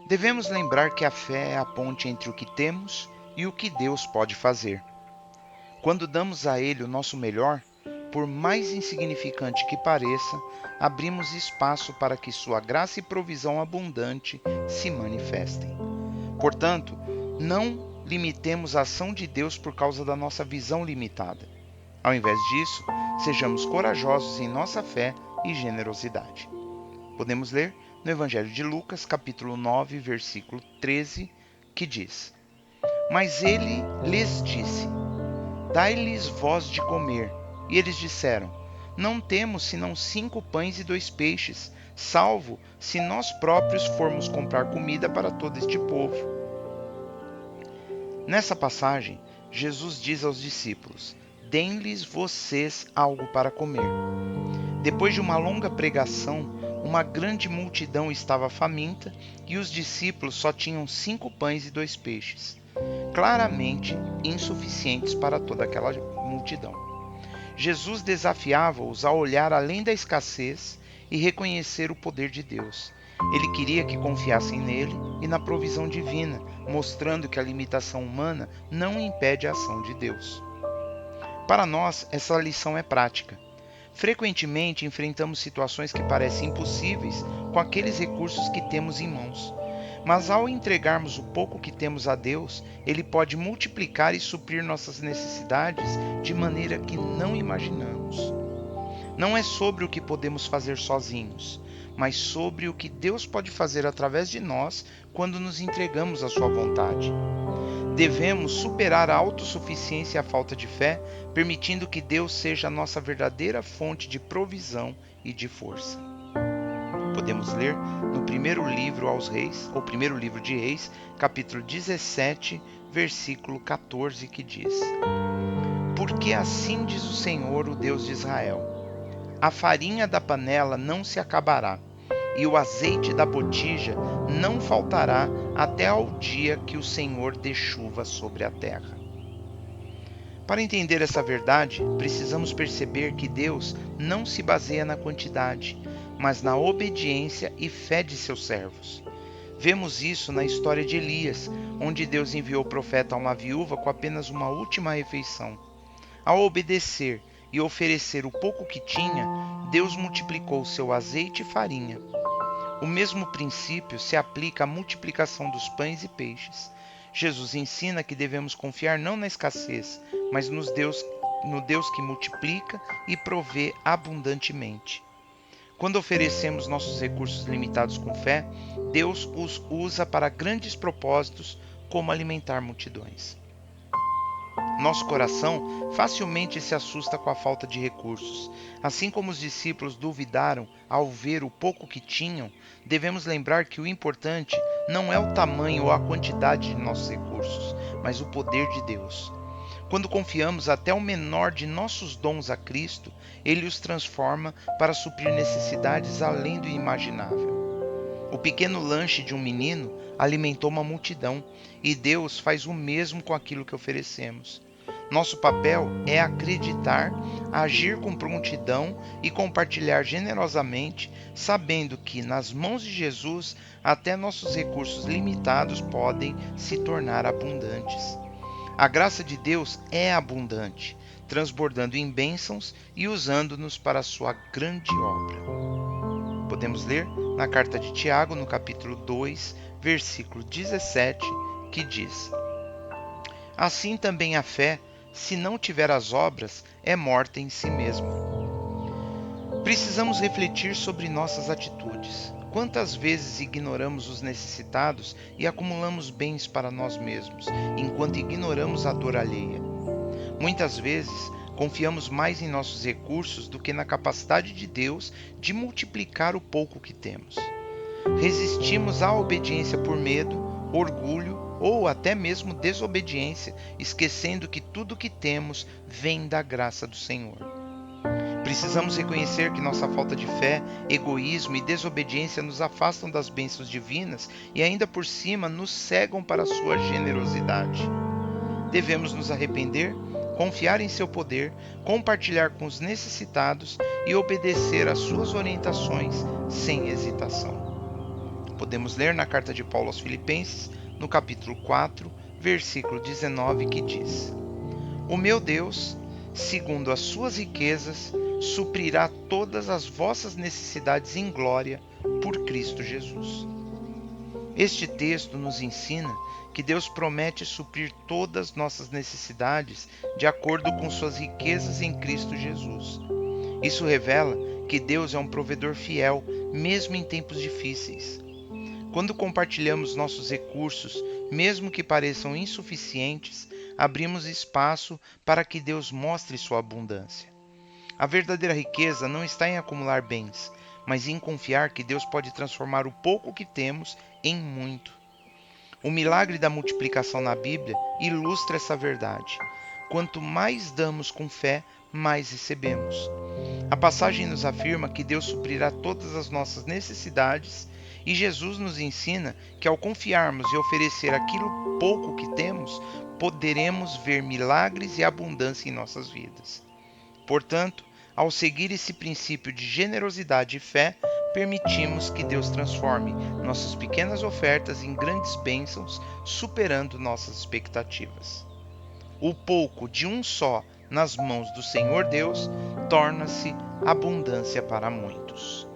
Devemos lembrar que a fé é a ponte entre o que temos e o que Deus pode fazer. Quando damos a Ele o nosso melhor, por mais insignificante que pareça, abrimos espaço para que Sua graça e provisão abundante se manifestem. Portanto, não limitemos a ação de Deus por causa da nossa visão limitada. Ao invés disso, sejamos corajosos em nossa fé e generosidade. Podemos ler no Evangelho de Lucas, capítulo 9, versículo 13, que diz: Mas ele lhes disse: Dai-lhes vós de comer. E eles disseram: Não temos senão 5 pães e 2 peixes, salvo se nós próprios formos comprar comida para todo este povo. Nessa passagem, Jesus diz aos discípulos: Deem-lhes vocês algo para comer. Depois de uma longa pregação, uma grande multidão estava faminta e os discípulos só tinham 5 pães e 2 peixes, claramente insuficientes para toda aquela multidão. Jesus desafiava-os a olhar além da escassez e reconhecer o poder de Deus. Ele queria que confiassem nele e na provisão divina, mostrando que a limitação humana não impede a ação de Deus. Para nós, essa lição é prática. Frequentemente enfrentamos situações que parecem impossíveis com aqueles recursos que temos em mãos. Mas ao entregarmos o pouco que temos a Deus, Ele pode multiplicar e suprir nossas necessidades de maneira que não imaginamos. Não é sobre o que podemos fazer sozinhos, mas sobre o que Deus pode fazer através de nós quando nos entregamos à Sua vontade. Devemos superar a autossuficiência e a falta de fé, permitindo que Deus seja a nossa verdadeira fonte de provisão e de força. Podemos ler no primeiro livro aos Reis, ou primeiro livro de Reis, capítulo 17, versículo 14, que diz: Porque assim diz o Senhor, o Deus de Israel: A farinha da panela não se acabará, e o azeite da botija não faltará até ao dia que o Senhor dê chuva sobre a terra. Para entender essa verdade, precisamos perceber que Deus não se baseia na quantidade, mas na obediência e fé de seus servos. Vemos isso na história de Elias, onde Deus enviou o profeta a uma viúva com apenas uma última refeição. Ao obedecer e oferecer o pouco que tinha, Deus multiplicou seu azeite e farinha. O mesmo princípio se aplica à multiplicação dos pães e peixes. Jesus ensina que devemos confiar não na escassez, mas no Deus que multiplica e provê abundantemente. Quando oferecemos nossos recursos limitados com fé, Deus os usa para grandes propósitos, como alimentar multidões. Nosso coração facilmente se assusta com a falta de recursos. Assim como os discípulos duvidaram ao ver o pouco que tinham, devemos lembrar que o importante não é o tamanho ou a quantidade de nossos recursos, mas o poder de Deus. Quando confiamos até o menor de nossos dons a Cristo, Ele os transforma para suprir necessidades além do imaginável. O pequeno lanche de um menino alimentou uma multidão, e Deus faz o mesmo com aquilo que oferecemos. Nosso papel é acreditar, agir com prontidão e compartilhar generosamente, sabendo que, nas mãos de Jesus, até nossos recursos limitados podem se tornar abundantes. A graça de Deus é abundante, transbordando em bênçãos e usando-nos para a sua grande obra. Podemos ler na carta de Tiago, no capítulo 2, versículo 17, que diz: Assim também a fé, se não tiver as obras, é morta em si mesma. Precisamos refletir sobre nossas atitudes. Quantas vezes ignoramos os necessitados e acumulamos bens para nós mesmos, enquanto ignoramos a dor alheia? Muitas vezes, confiamos mais em nossos recursos do que na capacidade de Deus de multiplicar o pouco que temos. Resistimos à obediência por medo, orgulho ou até mesmo desobediência, esquecendo que tudo o que temos vem da graça do Senhor. Precisamos reconhecer que nossa falta de fé, egoísmo e desobediência nos afastam das bênçãos divinas e ainda por cima nos cegam para a sua generosidade. Devemos nos arrepender, confiar em seu poder, compartilhar com os necessitados e obedecer às suas orientações sem hesitação. Podemos ler na carta de Paulo aos Filipenses, no capítulo 4, versículo 19, que diz: O meu Deus, segundo as suas riquezas, suprirá todas as vossas necessidades em glória por Cristo Jesus. Este texto nos ensina que Deus promete suprir todas nossas necessidades de acordo com suas riquezas em Cristo Jesus. Isso revela que Deus é um provedor fiel, mesmo em tempos difíceis. Quando compartilhamos nossos recursos, mesmo que pareçam insuficientes, abrimos espaço para que Deus mostre sua abundância. A verdadeira riqueza não está em acumular bens, mas em confiar que Deus pode transformar o pouco que temos em muito. O milagre da multiplicação na Bíblia ilustra essa verdade. Quanto mais damos com fé, mais recebemos. A passagem nos afirma que Deus suprirá todas as nossas necessidades e Jesus nos ensina que ao confiarmos e oferecer aquilo pouco que temos, poderemos ver milagres e abundância em nossas vidas. Portanto, ao seguir esse princípio de generosidade e fé, permitimos que Deus transforme nossas pequenas ofertas em grandes bênçãos, superando nossas expectativas. O pouco de um só nas mãos do Senhor Deus torna-se abundância para muitos.